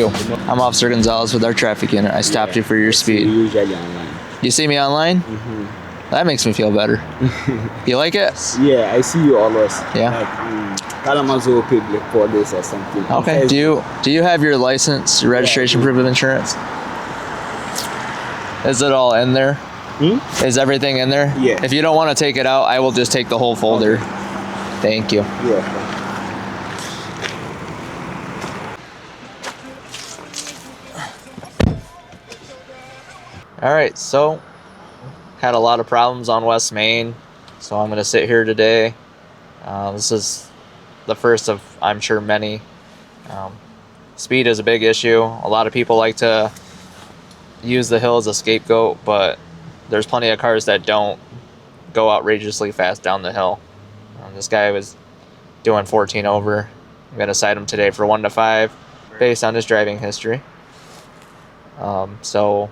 you? I'm Officer Gonzalez with our traffic unit. I stopped you for your speed. Usually online. You see me online? That makes me feel better. You like it? Yeah, I see you always. Yeah. Like, Kalamazoo public for this or something. Okay. Do you have your license, your registration, proof of insurance? Is it all in there? Is everything in there? Yeah. If you don't want to take it out, I will just take the whole folder. Okay. Thank you. Yeah. All right, so had a lot of problems on West Main, so I'm going to sit here today. This is the first of, I'm sure, many. Speed is a big issue. A lot of people like to use the hill as a scapegoat, but there's plenty of cars that don't go outrageously fast down the hill. This guy was doing 14 over. I'm going to cite him today for 1 to 5 based on his driving history. So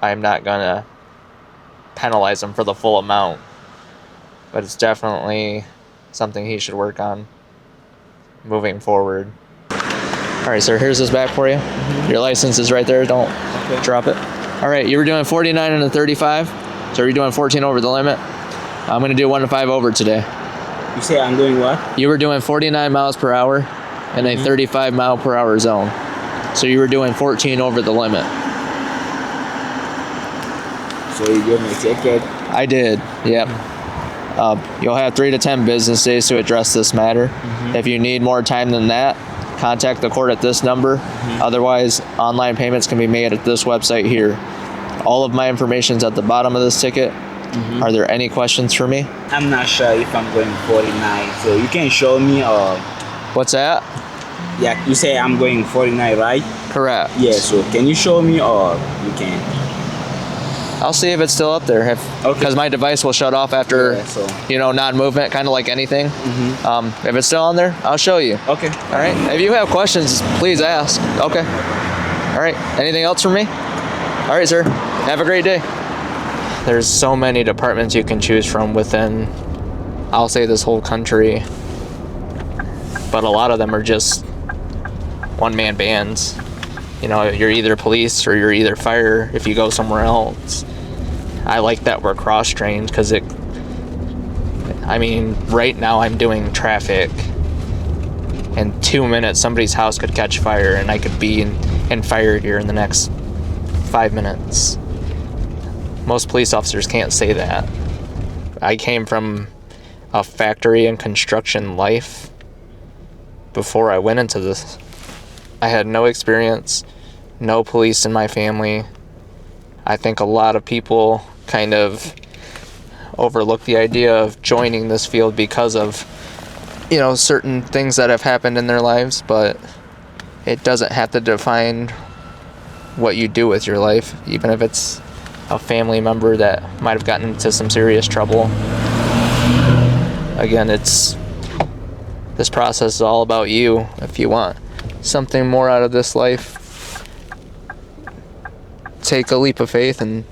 I'm not going to penalize him for the full amount, but it's definitely something he should work on moving forward. All right, sir, here's this back for you. Your license is right there. Don't drop it. All right, you were doing 49 and a 35, so you're doing 14 over the limit. I'm going to do 1 to 5 over today. You say I'm doing what? You were doing 49 miles per hour in a 35 mile per hour zone. So you were doing 14 over the limit. So you gave me a ticket? I did, yep. You'll have 3 to 10 business days to address this matter. If you need more time than that, contact the court at this number. Otherwise, online payments can be made at this website here. All of my information's at the bottom of this ticket. Are there any questions for me? I'm not sure if I'm going 49, so you can show me or... What's that? Yeah, you say I'm going 49, right? Correct. Yeah, so can you show me or you can? I'll see if it's still up there, because my device will shut off after, non-movement, kind of like anything. If it's still on there, I'll show you. Okay. All right. If you have questions, please ask. Okay. All right. Anything else from me? All right, sir. Have a great day. There's so many departments you can choose from within, I'll say, this whole country. But a lot of them are just one-man bands. You know, you're either police or you're either fire if you go somewhere else. I like that we're cross-trained because right now I'm doing traffic. In 2 minutes, somebody's house could catch fire and I could be in fire here in the next 5 minutes. Most police officers can't say that. I came from a factory and construction life before I went into this. I had no experience, no police in my family. I think a lot of people kind of overlook the idea of joining this field because of, certain things that have happened in their lives, but it doesn't have to define what you do with your life, even if it's a family member that might have gotten into some serious trouble. Again, this process is all about you. If you want something more out of this life, take a leap of faith and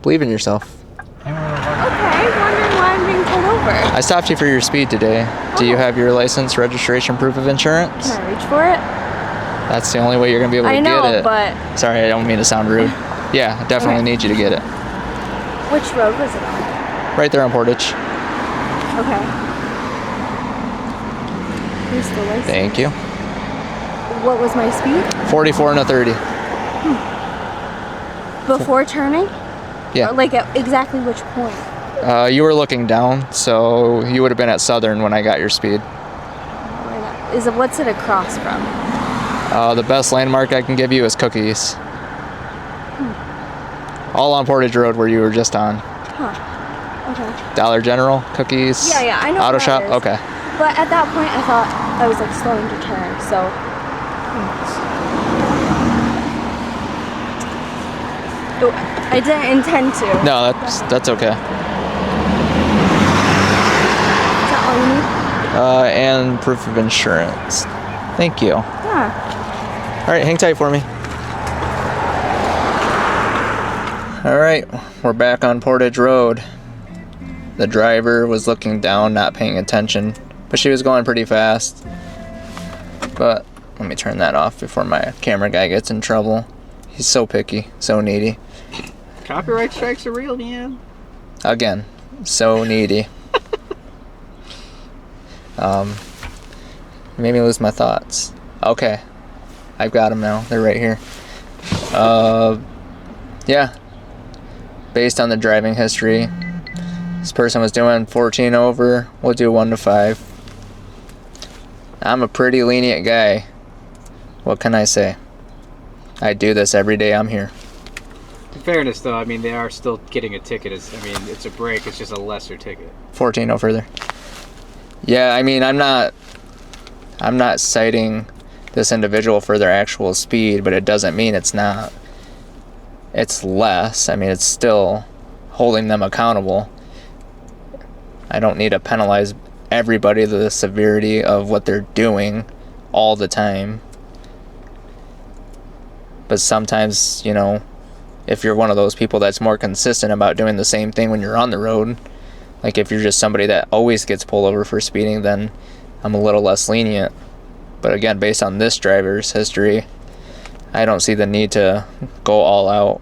believe in yourself. Okay, wondering why I'm being pulled over. I stopped you for your speed today. Do you have your license, registration, proof of insurance? Can I reach for it? That's the only way you're going to be able to get it. But... Sorry, I don't mean to sound rude. Yeah, I definitely need you to get it. Which road was it on? Right there on Portage. Okay. Here's the license. Thank you. What was my speed? 44 and a 30. Before turning? Yeah. Or like at exactly which point? You were looking down, so you would have been at Southern when I got your speed. What's it across from? The best landmark I can give you is Cookies. All on Portage Road where you were just on. Huh. Okay. Dollar General, Cookies. Yeah, I know. Auto shop. Is. Okay. But at that point, I thought I was slowing to turn, so. I didn't intend to. No, that's okay. Is that all you need? And proof of insurance. Thank you. Yeah. All right, hang tight for me. All right, we're back on Portage Road. The driver was looking down, not paying attention, but she was going pretty fast. But Let me turn that off before my camera guy gets in trouble. He's so picky, so needy. Copyright strikes are real, man. Again, so needy. Made me lose my thoughts. Okay, I've got them now. They're right here. Yeah. Based on the driving history, this person was doing 14 over. We'll do 1 to 5. I'm a pretty lenient guy. What can I say? I do this every day I'm here. In fairness, though, I mean, they are still getting a ticket. It's a break. It's just a lesser ticket. 14 no further. Yeah, I mean, I'm not citing this individual for their actual speed, but it doesn't mean it's not. It's less. I mean, it's still holding them accountable. I don't need to penalize everybody to the severity of what they're doing all the time. But sometimes, you know, if you're one of those people that's more consistent about doing the same thing when you're on the road, like if you're just somebody that always gets pulled over for speeding, then I'm a little less lenient. But again, based on this driver's history, I don't see the need to go all out.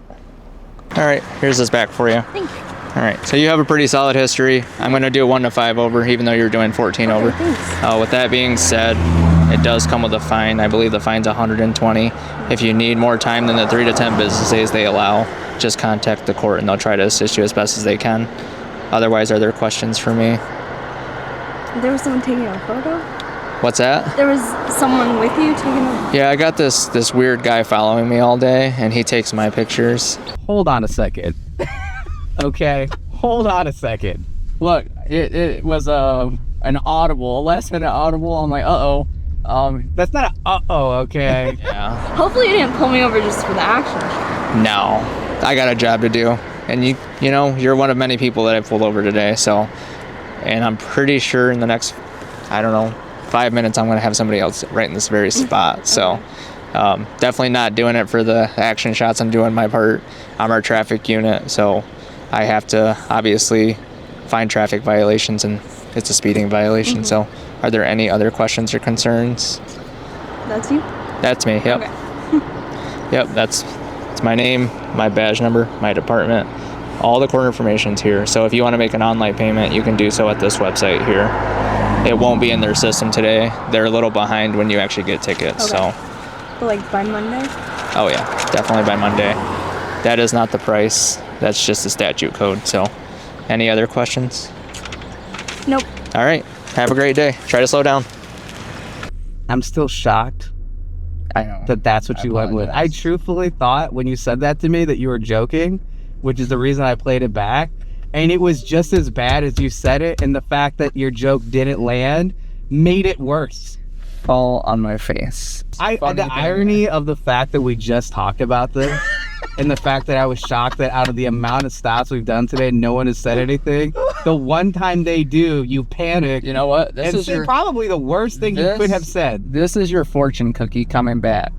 All right, here's this back for you. Thank you. All right, so you have a pretty solid history. I'm going to do 1 to 5 over, even though you're doing 14 over. Thanks. With that being said, it does come with a fine. I believe the fine's $120. If you need more time than the 3 to 10 business days they allow, just contact the court and they'll try to assist you as best as they can. Otherwise, are there questions for me? There was someone taking a photo? What's that? There was someone with you taking a... Yeah, I got this weird guy following me all day, and he takes my pictures. Hold on a second. Okay, hold on a second. Look, it was an audible, less than an audible. I'm like, uh-oh. That's not a uh-oh, okay? Yeah. Hopefully you didn't pull me over just for the action. No, I got a job to do. And you know, you're one of many people that I pulled over today, so. And I'm pretty sure in the next, I don't know, 5 minutes, I'm going to have somebody else right in this very spot. So definitely not doing it for the action shots. I'm doing my part. I'm our traffic unit, so I have to obviously find traffic violations, and it's a speeding violation. So are there any other questions or concerns? That's you? That's me, yep. Okay. Yep, that's my name, my badge number, my department. All the court information's here. So if you want to make an online payment, you can do so at this website here. It won't be in their system today. They're a little behind when you actually get tickets. Okay. So. But like by Monday? Oh yeah, definitely by Monday. That is not the price. That's just the statute code. So, any other questions? Nope. All right. Have a great day. Try to slow down. I'm still shocked I know. that that's what you went with. I truthfully thought when you said that to me that you were joking, which is the reason I played it back. And it was just as bad as you said it, and the fact that your joke didn't land made it worse. Fall on my face. The irony of the fact that we just talked about this and the fact that I was shocked that out of the amount of stops we've done today, no one has said anything. The one time they do, you panic. You know what? This is probably the worst thing you could have said. This is your fortune cookie coming back.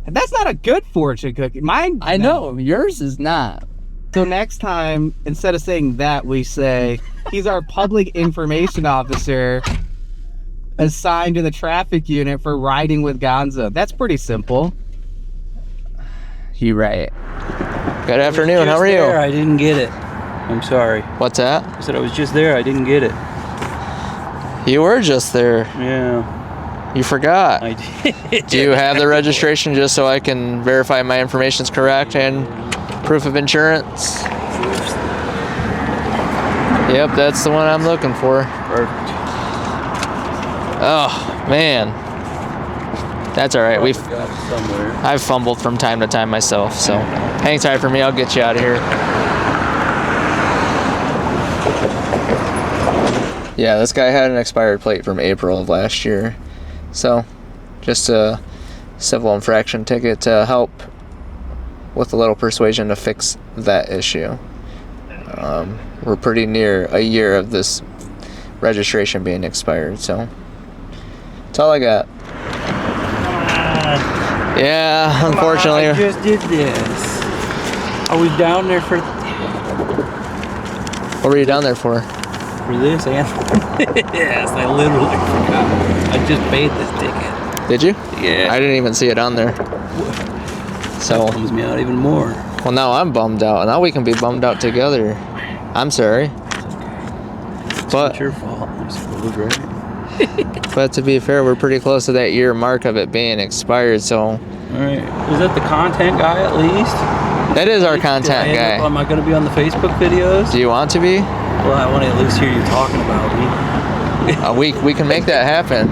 That's not a good fortune cookie. Mine. I know. Yours is not. So next time, instead of saying that, we say, he's our public information officer assigned to the traffic unit for riding with Gonzo. That's pretty simple. You right. Good afternoon. How are you? I didn't get it. I'm sorry. What's that? I said I was just there. I didn't get it. You were just there. Yeah. You forgot. I did. Do you have the registration just so I can verify my information's correct and proof of insurance? Yep, that's the one I'm looking for. Perfect. Oh, man. That's all right. Got it somewhere. I've fumbled from time to time myself, so hang tight for me. I'll get you out of here. Yeah, this guy had an expired plate from April of last year. So, just a civil infraction ticket to help with a little persuasion to fix that issue. We're pretty near a year of this registration being expired, so that's all I got. Yeah, unfortunately. I just did this. Are we down there for What were you down there for? this? And yes, I literally forgot. I just paid this ticket. Did you? Yeah. I didn't even see it on there. So, Bums me out even more. well, now I'm bummed out. Now we can be bummed out together. I'm sorry. It's But your fault, I suppose, right? but to be fair, we're pretty close to that year mark of it being expired. So All right. Is that the content guy at least? that is our content guy. Am I going to be on the Facebook videos? Do you want to be? Well, I want to at least hear you talking about me. We can make that happen.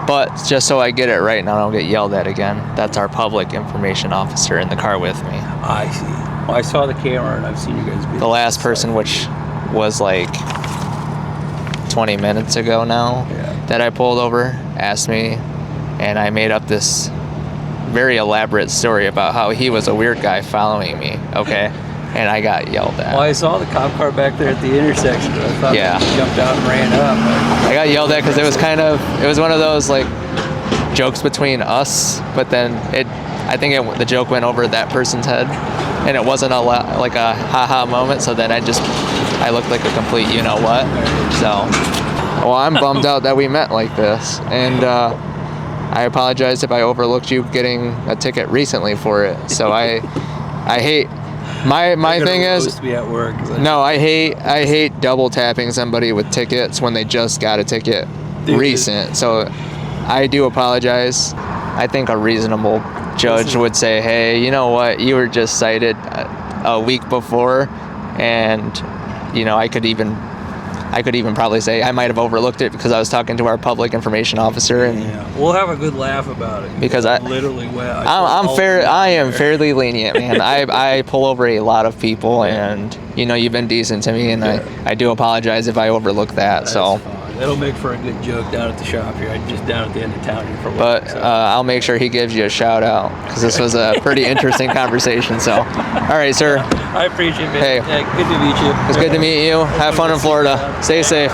But just so I get it right now, I don't get yelled at again. That's our public information officer in the car with me. I see. Well, I saw the camera and I've seen you guys be The last person, which was like 20 minutes ago now, Yeah. that I pulled over, asked me, and I made up this very elaborate story about how he was a weird guy following me, okay? And I got yelled at. Well, I saw the cop car back there at the intersection, but I thought Yeah. he jumped out and ran up. I got yelled at because it was one of those like jokes between us, but then I think the joke went over that person's head, and it wasn't like a haha moment. So then I looked like a complete you know what. So, well, I'm bummed out that we met like this, and I apologize if I overlooked you getting a ticket recently for it. So I hate. My thing is, be at work. no, I hate double tapping somebody with tickets when they just got a ticket recent. So I do apologize. I think a reasonable judge would say, hey, you know what, you were just cited a week before, and you know I could even probably say I might have overlooked it because I was talking to our public information officer, and Yeah, we'll have a good laugh about it. Because I am fairly lenient, man. I pull over a lot of people, and you know you've been decent to me, and I do apologize if I overlook that. So, that'll make for a good joke down at the shop here. I'm just down at the end of town here for work. but I'll make sure he gives you a shout out because this was a pretty interesting conversation. So, all right, sir. I appreciate it. Hey. Yeah, good to meet you. It's good to meet you. Have fun in Florida. Stay safe.